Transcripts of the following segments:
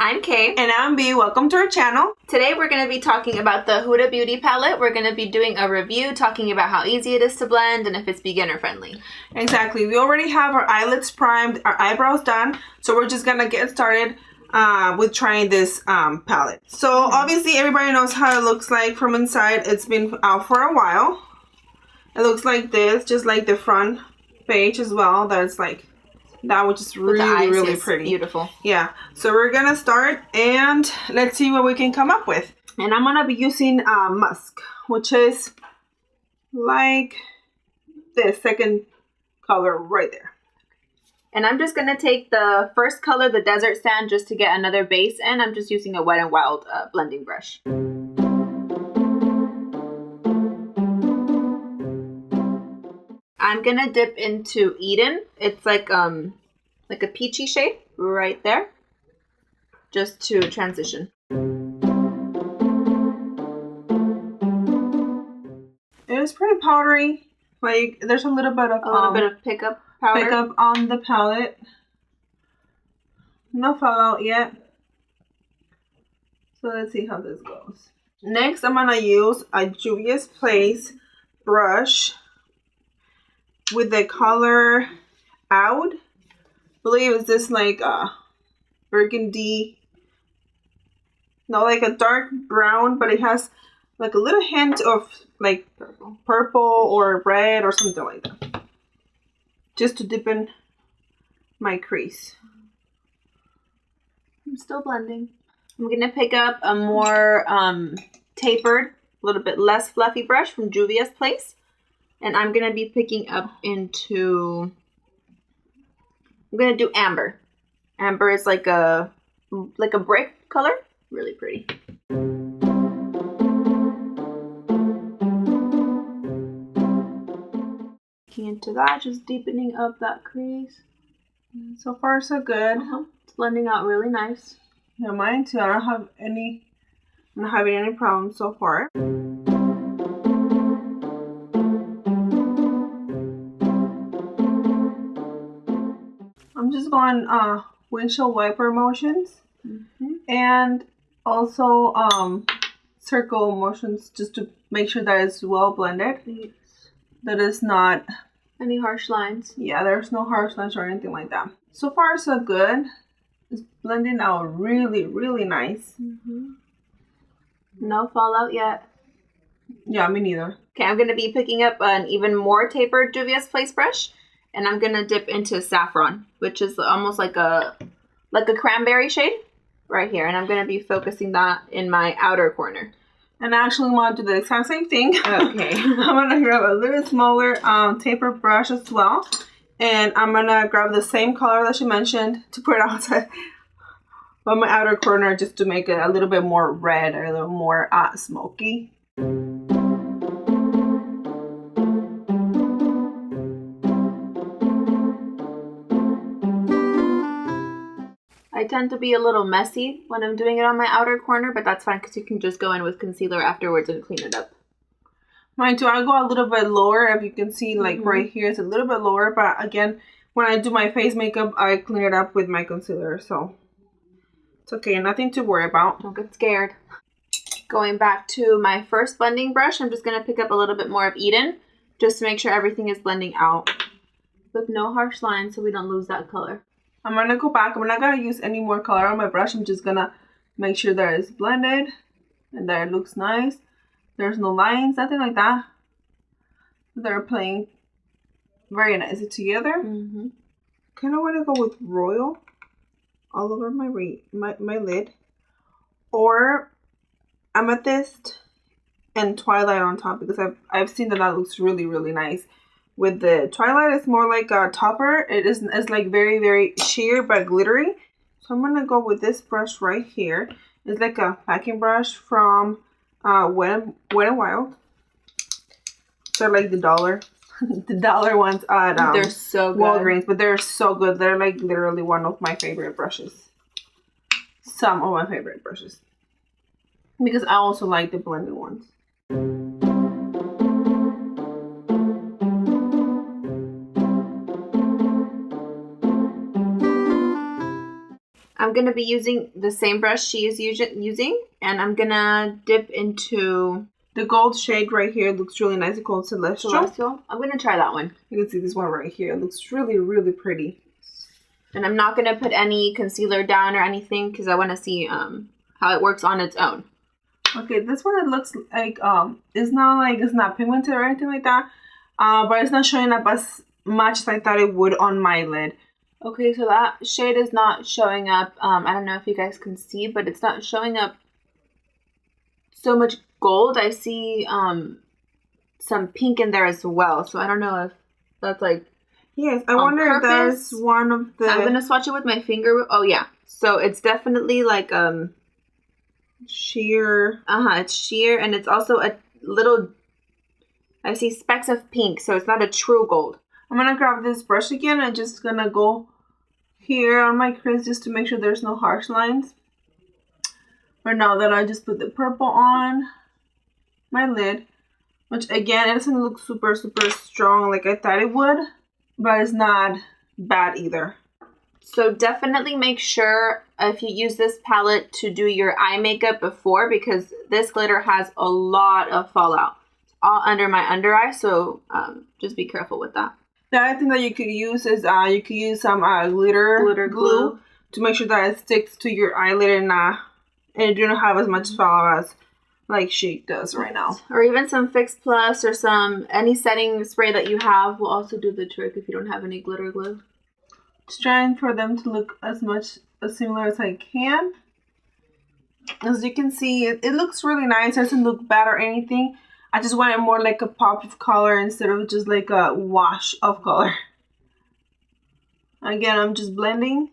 I'm Kay. And I'm B. Welcome to our channel. Today we're going to be talking about the Huda Beauty palette. We're going to be doing a review talking about how easy it is to blend and if it's beginner friendly. Exactly. We already have our eyelids primed, our eyebrows done. So we're just going to get started with trying this palette. So obviously everybody knows how it looks like from inside. It's been out for a while. It looks like this, just like the front page as well. That's like that, which is really pretty. Beautiful. Yeah. So we're gonna start and let's see what we can come up with. And I'm gonna be using Musk, which is like the second color right there. And I'm just gonna take the first color, the Desert Sand, just to get another base, and I'm just using a Wet n Wild blending brush. I'm gonna dip into Eden. It's like a peachy shade right there, just to transition. It is pretty powdery. Like there's a little bit of pickup powder. Pickup on the palette. No fallout yet. So let's see how this goes. Next, I'm gonna use a Juvia's Place brush with the color Oud. I believe it's this like burgundy, no, like a dark brown, but it has like a little hint of like purple or red or something like that, just to deepen my crease. I'm still blending. I'm gonna pick up a more tapered, a little bit less fluffy brush from Juvia's Place. And I'm going to be picking up into, I'm going to do Amber. Amber is like a brick color. Really pretty. Looking into that, just deepening up that crease. So far so good. It's blending out really nice. Yeah, mine too. I'm not having any problems so far. I'm just going windshield wiper motions and also circle motions just to make sure that it's well blended. Yes. That is not any harsh lines. Yeah, there's no harsh lines or anything like that. So far so good. It's blending out really nice. No fallout yet. Yeah, me neither. Okay, I'm going to be picking up an even more tapered Juvia's Place brush. And I'm going to dip into Saffron, which is almost like a cranberry shade right here. And I'm going to be focusing that in my outer corner. And actually, I'm going to do the exact same thing. Okay. I'm going to grab a little smaller taper brush as well. And I'm going to grab the same color that she mentioned to put outside on my outer corner just to make it a little bit more red or a little more smoky. I tend to be a little messy when I'm doing it on my outer corner, but that's fine because you can just go in with concealer afterwards and clean it up. Mine too. I go a little bit lower. If you can see, like right here, it's a little bit lower. But again, when I do my face makeup, I clean it up with my concealer. So it's okay. Nothing to worry about. Don't get scared. Going back to my first blending brush, I'm just going to pick up a little bit more of Eden just to make sure everything is blending out with no harsh lines so we don't lose that color. I'm going to go back. I'm not going to use any more color on my brush. I'm just going to make sure that it's blended and that it looks nice. There's no lines, nothing like that. They're playing very nicely together. Kind of want to go with Royal all over my lid. Or Amethyst and Twilight on top, because I've seen that looks really nice. With the Twilight, it's more like a topper. It's like very sheer but glittery. So I'm gonna go with this brush right here. It's like a packing brush from Wet n Wild. They're like the dollar ones at they're so good. Walgreens, but they're so good. They're like literally one of my favorite brushes. Some of my favorite brushes, because I also like the blended ones. I'm going to be using the same brush she is using. And I'm going to dip into... The gold shade right here looks really nice. It's called Celestial. I'm going to try that one. You can see this one right here. It looks really, really pretty. And I'm not going to put any concealer down or anything because I want to see how it works on its own. Okay, this one it looks like it's not pigmented or anything like that. But it's not showing up as much as I thought it would on my lid. Okay, so that shade is not showing up. I don't know if you guys can see, but it's not showing up so much gold. I see some pink in there as well. So I don't know if that's like... Yes, I wonder if that's one of the... I'm going to swatch it with my finger. Oh, yeah. So it's definitely like sheer. It's sheer, and it's also a little... I see specks of pink, so it's not a true gold. I'm going to grab this brush again and just going to go here on my crease just to make sure there's no harsh lines. For now that I just put the purple on my lid, which again, it doesn't look super, super strong like I thought it would. But it's not bad either. So definitely make sure if you use this palette to do your eye makeup before, because this glitter has a lot of fallout. It's all under my under eye, so just be careful with that. The other thing that you could use is you could use some glitter glue to make sure that it sticks to your eyelid and you don't have as much fallout as like she does right now. Or even some Fix Plus or any setting spray that you have will also do the trick if you don't have any glitter glue. Just trying for them to look as similar as I can. As you can see, it looks really nice. It doesn't look bad or anything. I just wanted more like a pop of color instead of just like a wash of color. Again, I'm just blending,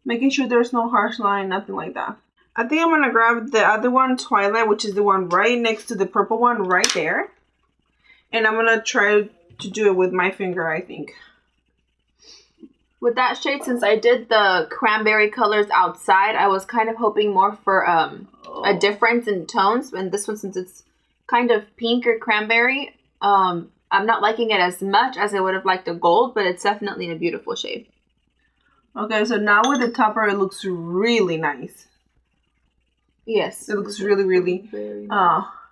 making sure there's no harsh line, nothing like that. I think I'm going to grab the other one, Twilight, which is the one right next to the purple one right there. And I'm going to try to do it with my finger, I think. With that shade, since I did the cranberry colors outside, I was kind of hoping more for a difference in tones. And this one, since it's kind of pink or cranberry, I'm not liking it as much as I would have liked a gold, but it's definitely a beautiful shade. Okay, so now with the topper, it looks really nice. Yes. It looks really, really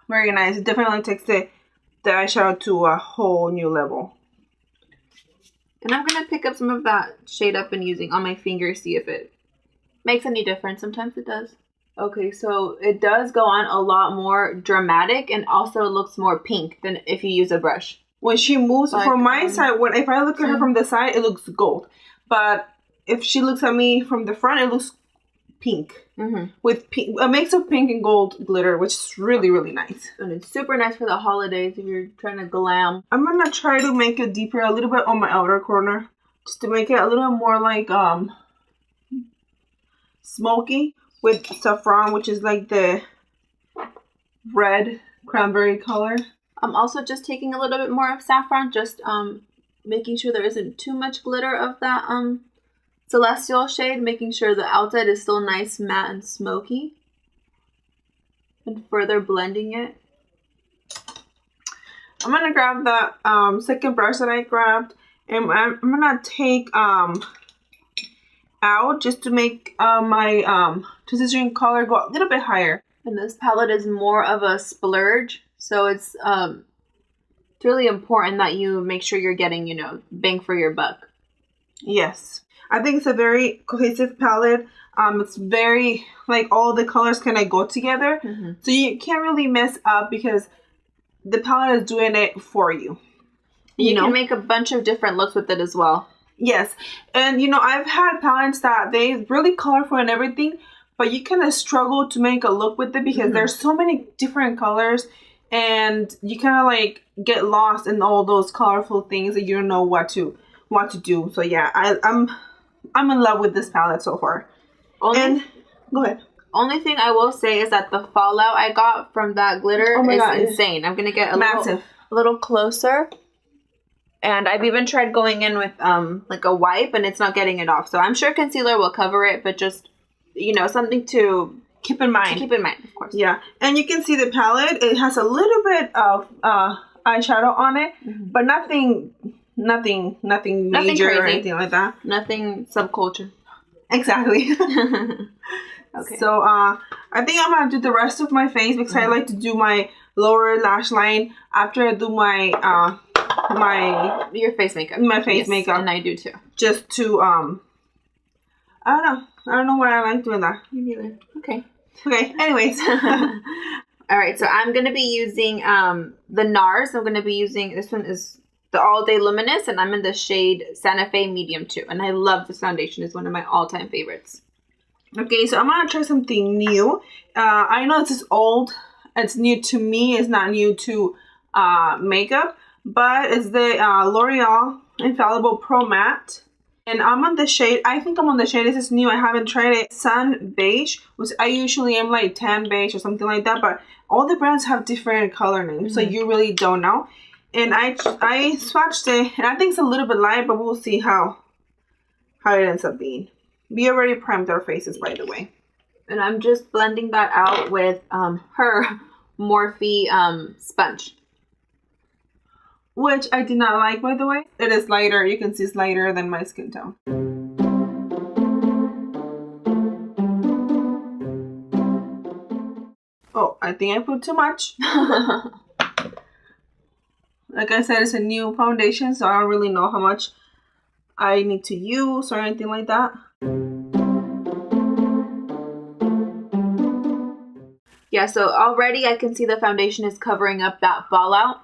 very nice. It definitely takes the eyeshadow to a whole new level. And I'm going to pick up some of that shade up and using on my finger, see if it makes any difference. Sometimes it does. Okay, so it does go on a lot more dramatic and also looks more pink than if you use a brush. When she moves from my side, if I look at her from the side, it looks gold. But if she looks at me from the front, it looks pink. With a mix of pink and gold glitter, which is really, really nice. And it's super nice for the holidays if you're trying to glam. I'm going to try to make it deeper a little bit on my outer corner. Just to make it a little more like smoky with saffron, which is like the red cranberry color. I'm also just taking a little bit more of saffron, just making sure there isn't too much glitter of that Celestial shade, making sure the outside is still nice, matte, and smoky. And further blending it. I'm going to grab that second brush that I grabbed. And I'm going to take out just to make my transition color go a little bit higher. And this palette is more of a splurge. So it's really important that you make sure you're getting, bang for your buck. Yes. I think it's a very cohesive palette. It's very, like, all the colors kind of go together. So you can't really mess up because the palette is doing it for you. You can make a bunch of different looks with it as well. Yes. And, I've had palettes that they're really colorful and everything, but you kind of struggle to make a look with it because there's so many different colors and you kind of, like, get lost in all those colorful things that you don't know what to do. So, yeah, I'm in love with this palette so far. Go ahead. Only thing I will say is that the fallout I got from that glitter is insane. I'm going to get a little closer. And I've even tried going in with like a wipe and it's not getting it off. So I'm sure concealer will cover it, but just, something to keep in mind. Of course. Yeah. And you can see the palette. It has a little bit of eyeshadow on it, but nothing major crazy. or anything like that. Nothing subculture. Exactly. Okay. So I think I'm gonna do the rest of my face because I like to do my lower lash line after I do my your face makeup. My face makeup. And I do too. Just to I don't know why I like doing that. Me neither. Okay. Okay. Anyways. All right. So I'm gonna be using the NARS. I'm gonna be using this one is the All Day Luminous, and I'm in the shade Santa Fe Medium 2. And I love this foundation. It's one of my all-time favorites. Okay, so I'm gonna try something new. I know this is old. It's new to me. It's not new to makeup, but it's the L'Oreal Infallible Pro Matte. And I'm on the shade, I think I'm on the shade, this is new, I haven't tried it, Sun Beige, which I usually am like tan beige or something like that, but all the brands have different color names, so you really don't know. And I swatched it, and I think it's a little bit light, but we'll see how it ends up being. We already primed our faces, by the way. And I'm just blending that out with her Morphe sponge. Which I did not like, by the way. It is lighter. You can see it's lighter than my skin tone. Oh, I think I put too much. Like I said, it's a new foundation, so I don't really know how much I need to use or anything like that. Yeah, so already I can see the foundation is covering up that fallout.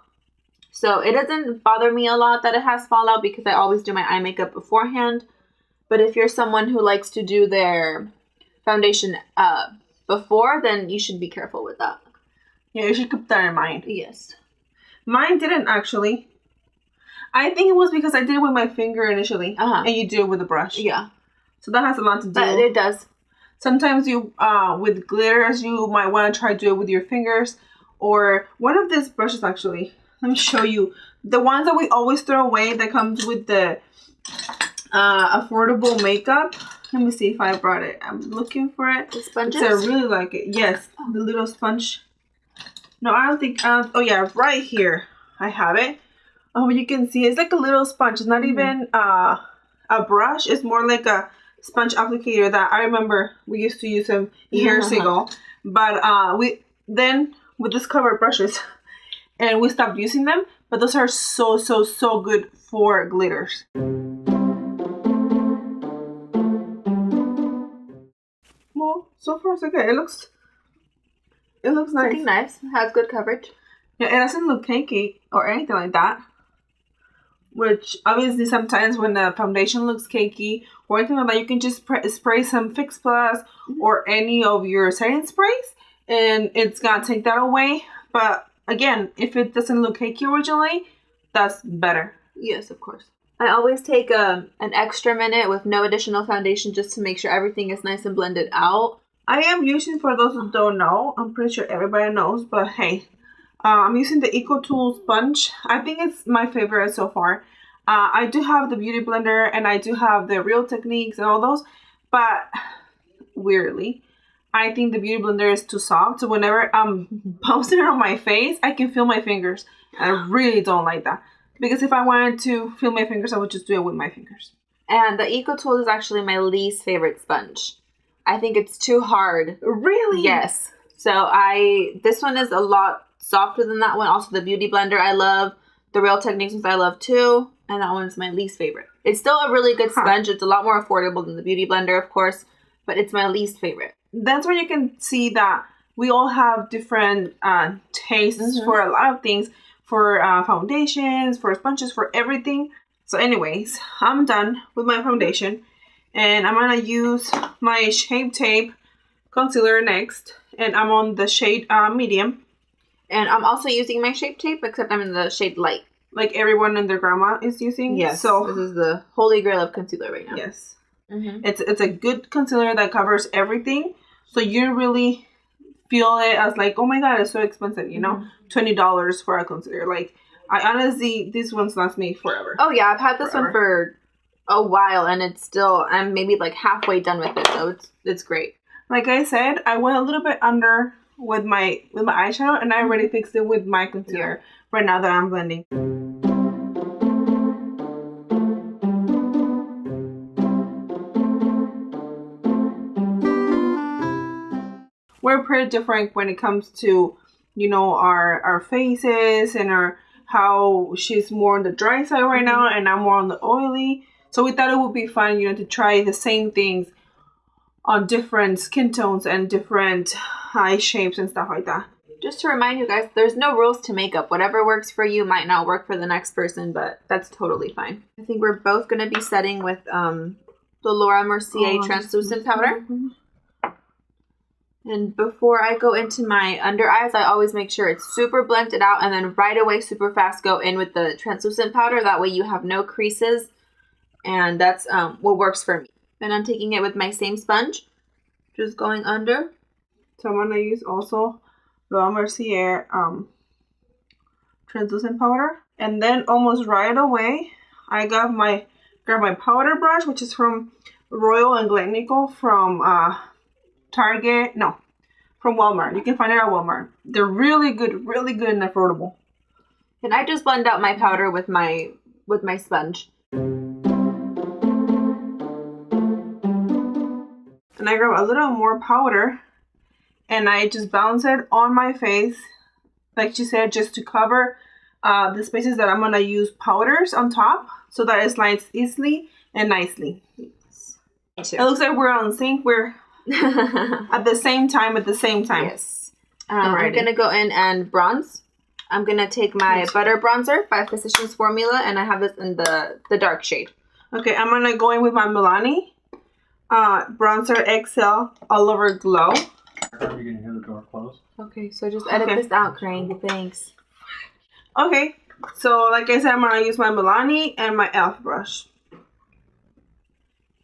So it doesn't bother me a lot that it has fallout because I always do my eye makeup beforehand. But if you're someone who likes to do their foundation before, then you should be careful with that. Yeah, you should keep that in mind. Yes. Mine didn't actually. I think it was because I did it with my finger initially. And you do it with a brush. Yeah. So that has a lot to do. But it does. Sometimes you, with glitters, you might want to try to do it with your fingers. Or one of these brushes actually. Let me show you. The ones that we always throw away that comes with the affordable makeup. Let me see if I brought it. I'm looking for it. The sponges? I really like it. Yes, the little sponge. No, I don't think. Oh yeah, right here. I have it. Oh, you can see it's like a little sponge. It's not even a brush. It's more like a sponge applicator that I remember we used to use them years ago. But we then with this covered brushes. And we stopped using them, but those are so good for glitters. Well, so far so good. It looks nice. Looking nice. It has good coverage. Yeah, it doesn't look cakey or anything like that. Which obviously sometimes when the foundation looks cakey or anything like that, you can just spray some Fix Plus or any of your setting sprays, and it's gonna take that away. But again, if it doesn't look cakey originally, that's better. Yes, of course. I always take an extra minute with no additional foundation just to make sure everything is nice and blended out. I am using, for those who don't know, I'm pretty sure everybody knows, but hey, I'm using the EcoTool sponge. I think it's my favorite so far. I do have the Beauty Blender and I do have the Real Techniques and all those, but weirdly, I think the Beauty Blender is too soft. So whenever I'm posting it on my face, I can feel my fingers. I really don't like that. Because if I wanted to feel my fingers, I would just do it with my fingers. And the EcoTool is actually my least favorite sponge. I think it's too hard. Really? Yes. So this one is a lot softer than that one. Also the Beauty Blender I love. The Real Techniques ones I love too. And that one's my least favorite. It's still a really good sponge. It's a lot more affordable than the Beauty Blender, of course. But it's my least favorite. That's where you can see that we all have different tastes for a lot of things. For foundations, for sponges, for everything. So anyways, I'm done with my foundation. And I'm going to use my Shape Tape concealer next. And I'm on the shade medium. And I'm also using my Shape Tape, except I'm in the shade light. Like everyone and their grandma is using. Yes, so this is the holy grail of concealer right now. Yes. It's a good concealer that covers everything. So you really feel it as like, oh my god, it's so expensive, you know? $20 for a concealer. Like, I honestly, these ones last me forever. Oh yeah, I've had this one for a while and it's still, I'm maybe like halfway done with it, so it's great. Like I said, I went a little bit under with my eyeshadow and I already fixed it with my concealer right now that I'm blending. we're pretty different when it comes to, you know, our faces and our how she's more on the dry side right now and I'm more on the oily. So we thought it would be fun, you know, to try the same things on different skin tones and different eye shapes and stuff like that. Just to remind you guys, there's no rules to makeup. Whatever works for you might not work for the next person, but that's totally fine. I think we're both going to be setting with the Laura Mercier translucent powder. And before I go into my under eyes, I always make sure it's super blended out and then right away super fast go in with the translucent powder. That way you have no creases, and that's what works for me. And I'm taking it with my same sponge, just going under. So I'm going to use also Laura Mercier translucent powder. And then almost right away, I grab my powder brush, which is from Royal and Gleneagle from Target. No, from Walmart. You can find it at Walmart. They're really good and affordable. And I just blend out my powder with my sponge. And I grab a little more powder and I just bounce it on my face, like she said, just to cover the spaces that I'm going to use powders on top so that it slides easily and nicely. Yes. It looks like we're on sync. We're at the same time. Yes. I'm going to go in and bronze. I'm going to take my butter bronzer by Physicians Formula, and I have this in the dark shade. Okay, I'm going to go in with my Milani bronzer XL All Over Glow. You're going to hear the door close. Okay, so just edit this out, Crane. Thanks. Okay, so like I said, I'm going to use my Milani and my e.l.f. brush.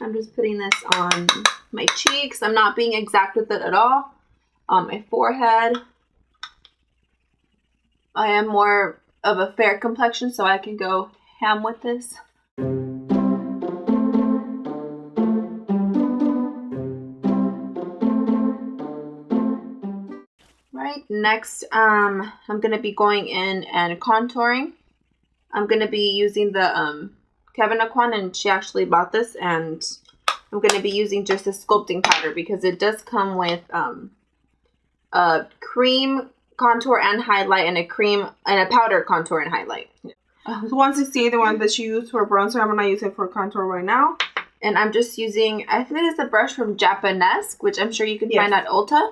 I'm just putting this on my cheeks. I'm not being exact with it at all. On my forehead. I am more of a fair complexion, so I can go ham with this. Right, next I'm going to be going in and contouring. I'm going to be using the Kevin Aquan, and she actually bought this, and I'm going to be using just a sculpting powder because it does come with a cream contour and highlight and a cream and a powder contour and highlight. So 168, the one that she used for bronzer, I'm going to use it for contour right now. And I'm just using, I think it's a brush from Japanesque, which I'm sure you can find at Ulta.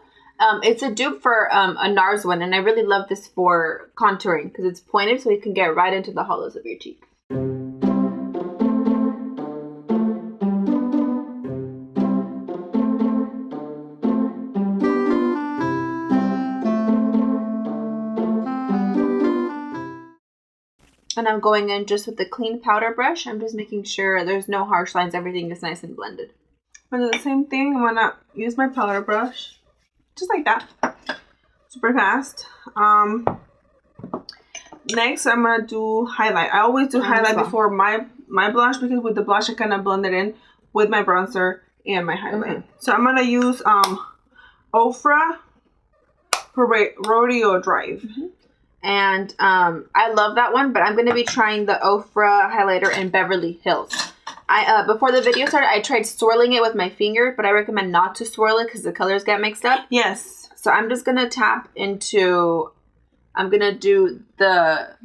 It's a dupe for a NARS one, and I really love this for contouring because it's pointed so you can get right into the hollows of your cheek. And I'm going in just with the clean powder brush. I'm just making sure there's no harsh lines. Everything is nice and blended. I'm going to do the same thing. I'm going to use my powder brush. Just like that. Super fast. Next, I'm going to do highlight. I always do highlight before my blush because with the blush, I kind of blend it in with my bronzer and my highlight. So I'm going to use Ofra Rodeo Drive. And I love that one, but I'm going to be trying the Ofra highlighter in Beverly Hills. Before the video started, I tried swirling it with my finger, but I recommend not to swirl it because the colors get mixed up. Yes. So I'm just going to tap into, I'm going to do the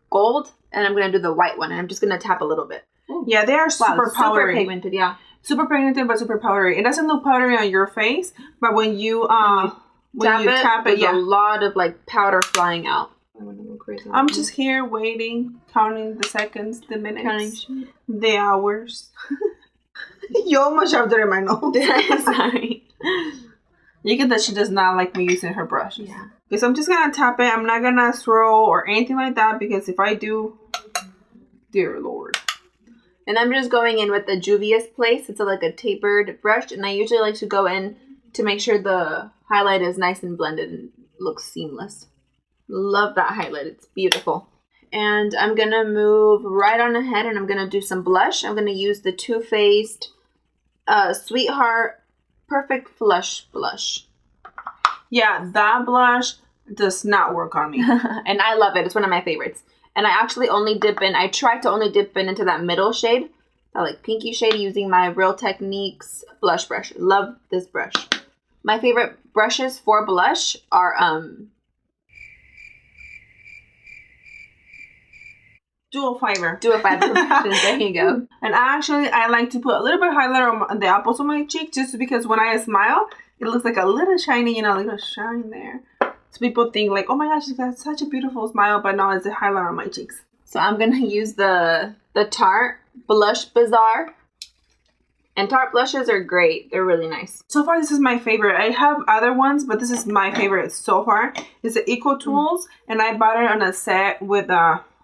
gold, and I'm going to do the white one, and I'm just going to tap a little bit. Ooh. Yeah, they are super powdery. Super pigmented, yeah. Super pigmented, but super powdery. It doesn't look powdery on your face, but when you tap it, there's a lot of like powder flying out. I'm just here waiting, counting the seconds, the minutes, the hours. You almost shoved it in my nose. Sorry. You get that she does not like me using her brush. Yeah. Okay, so I'm just gonna tap it. I'm not gonna swirl or anything like that because if I do, dear Lord. And I'm just going in with the Juvia's Place. It's like a tapered brush, and I usually like to go in to make sure the highlight is nice and blended and looks seamless. Love that highlight. It's beautiful. And I'm going to move right on ahead, and I'm going to do some blush. I'm going to use the Too Faced Sweetheart Perfect Flush Blush. Yeah, that blush does not work on me. And I love it. It's one of my favorites. And I actually only dip in, I tried to only dip in into that middle shade, that like pinky shade, using my Real Techniques blush brush. Love this brush. My favorite brushes for blush are dual fiber. Dual fiber brushes. There you go. And actually, I like to put a little bit of highlighter on the apples of my cheek, just because when I smile, it looks like a little shiny, a little shine there. So people think like, oh my gosh, she's got such a beautiful smile, but no, it's a highlighter on my cheeks. So I'm gonna use the Tarte Blush Bazaar. And Tarte blushes are great. They're really nice. So far, this is my favorite. I have other ones, but this is my favorite so far. It's the Eco Tools, and I bought it on a set with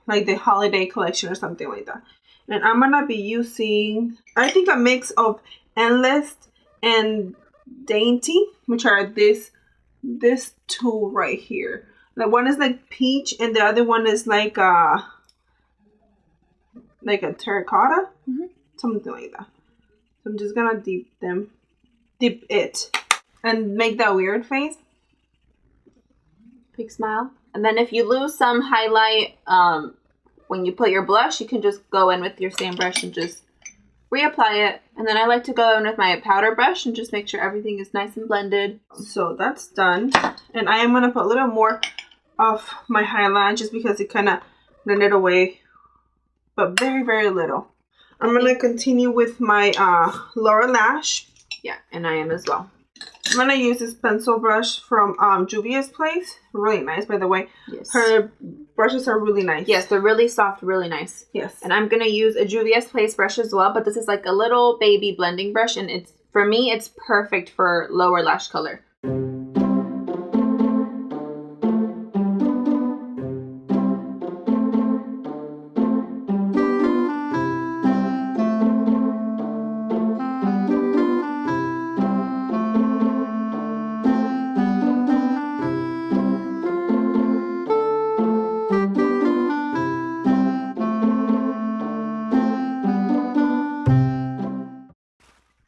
like the holiday collection or something like that. And I'm gonna be using, I think, a mix of Endless and Dainty, which are this two right here. The one is like peach, and the other one is like a terracotta, something like that. So I'm just gonna dip it, and make that weird face. Big smile. And then if you lose some highlight when you put your blush, you can just go in with your same brush and just reapply it. And then I like to go in with my powder brush and just make sure everything is nice and blended. So that's done. And I am gonna put a little more of my highlight just because it kind of blended away, but very, very little. I'm gonna continue with my lower lash. Yeah, and I am as well. I'm gonna use this pencil brush from Juvia's Place. Really nice, by the way. Yes. Her brushes are really nice. Yes, they're really soft, really nice. Yes. And I'm gonna use a Juvia's Place brush as well, but this is like a little baby blending brush, and it's, for me, it's perfect for lower lash color.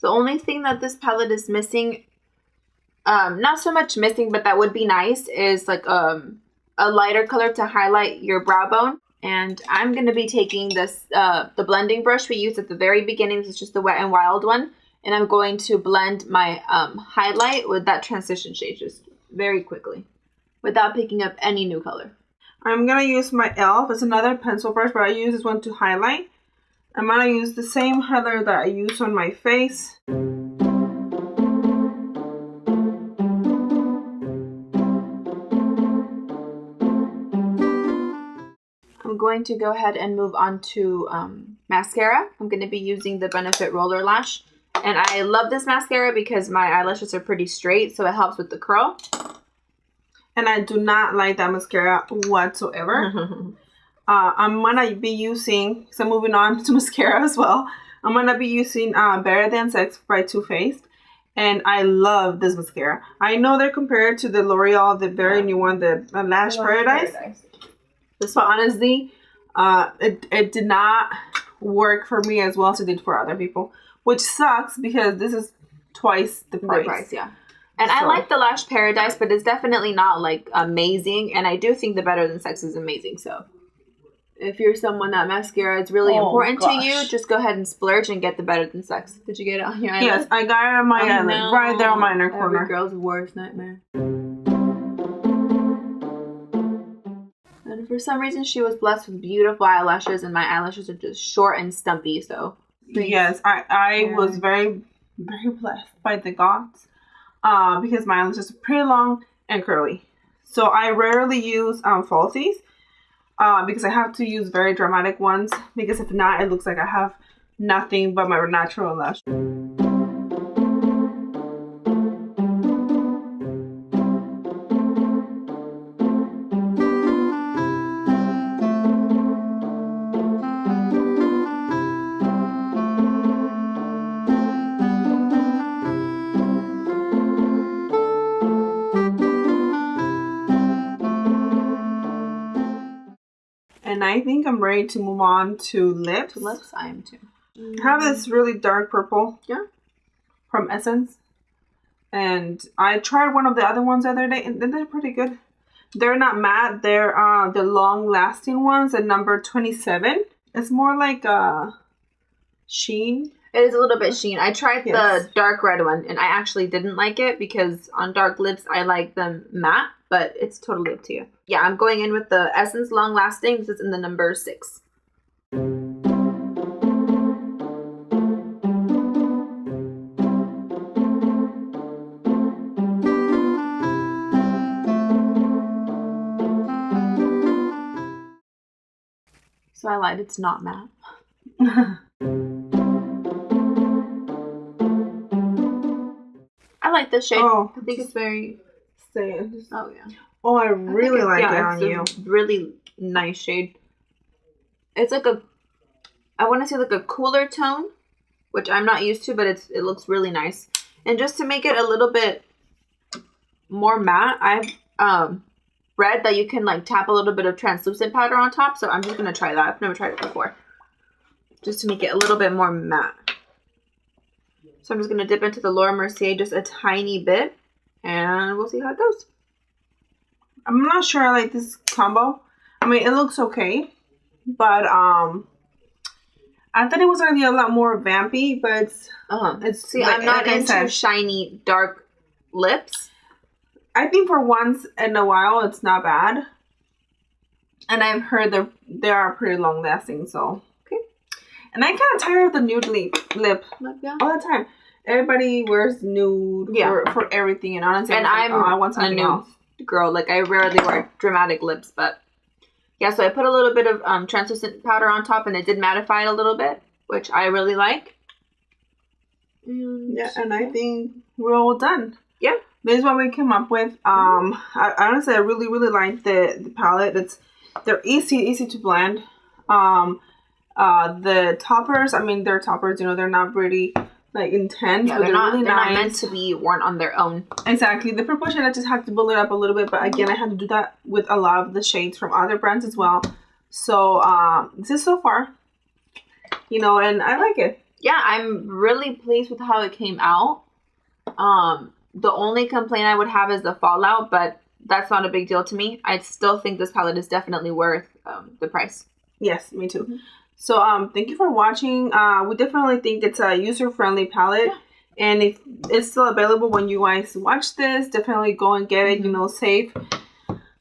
The only thing that this palette is missing, not so much missing, but that would be nice, is like a lighter color to highlight your brow bone. And I'm going to be taking this, the blending brush we used at the very beginning. This is just the Wet n Wild one. And I'm going to blend my highlight with that transition shade just very quickly without picking up any new color. I'm going to use my e.l.f. It's another pencil brush, but I use this one to highlight. I'm going to use the same highlighter that I use on my face. I'm going to go ahead and move on to mascara. I'm going to be using the Benefit Roller Lash. And I love this mascara because my eyelashes are pretty straight, so it helps with the curl. And I do not like that mascara whatsoever. I'm going to be using, so moving on to mascara as well. I'm going to be using Better Than Sex by Too Faced. And I love this mascara. I know they're compared to the L'Oreal, the very new one, the Lash Paradise. But honestly, it did not work for me as well as it did for other people. Which sucks because this is twice the price. Yeah. And so, I like the Lash Paradise, but it's definitely not like amazing. And I do think the Better Than Sex is amazing. So if you're someone that mascara is really important to you, just go ahead and splurge and get the Better Than Sex. Did you get it on your eyelid? Yes, I got it on my eyelid, right there on my inner corner. Every girl's worst nightmare. And for some reason, she was blessed with beautiful eyelashes, and my eyelashes are just short and stumpy. So yes, I was very, very blessed by the gods because my eyelashes are pretty long and curly. So I rarely use falsies. Because I have to use very dramatic ones, because if not, it looks like I have nothing but my natural lash. And I think I'm ready to move on to lips. I am too. I have this really dark purple. Yeah. From Essence. And I tried one of the other ones the other day, and they're pretty good. They're not matte. They're the long-lasting ones at number 27. It's more like a sheen. It is a little bit sheen. I tried Yes. the dark red one, and I actually didn't like it because on dark lips, I like them matte, but it's totally up to you. Yeah, I'm going in with the Essence Long Lasting. This is in the number 6. So I lied, it's not matte. I like this shade. Oh, I think it's very... Say it. Oh, yeah. Oh, I really like it on you. It's a really nice shade. It's like a... I want to say like a cooler tone, which I'm not used to, but it looks really nice. And just to make it a little bit more matte, I've read that you can like tap a little bit of translucent powder on top, so I'm just going to try that. I've never tried it before. Just to make it a little bit more matte. So I'm just going to dip into the Laura Mercier just a tiny bit, and we'll see how it goes. I'm not sure I like this combo. I mean, it looks okay, but I thought it was going to be a lot more vampy, but it's see, like, I'm not like I into said, shiny dark lips. I think for once in a while, it's not bad. And I've heard that they are pretty long lasting, so. Okay. And I'm kind of tired of the nude lip Yeah. all the time. Everybody wears nude for everything, and honestly, And I I'm want something a nude else. girl. Like, I rarely wear dramatic lips, but yeah, so I put a little bit of translucent powder on top, and it did mattify it a little bit, which I really like. And I think we're all done. Yeah. This is what we came up with. I honestly, I really, really like the palette. They're easy to blend. The toppers, I mean, they're toppers, they're not really like intense, Yeah, but they're really not nice. meant to be worn on their own. Exactly. The purple shade, I just had to build it up a little bit, but again, I had to do that with a lot of the shades from other brands as well. So this is so far, and I like it. Yeah, I'm really pleased with how it came out. The only complaint I would have is the fallout, but that's not a big deal to me. I still think this palette is definitely worth the price. Yes, me too. So thank you for watching. We definitely think it's a user-friendly palette. Yeah. And if it's still available when you guys watch this, definitely go and get it, safe.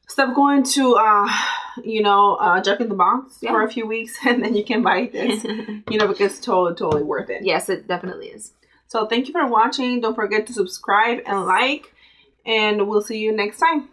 Stop going to, Jack in the Box for a few weeks, and then you can buy this, because it's totally worth it. Yes, it definitely is. So thank you for watching. Don't forget to subscribe and like, and we'll see you next time.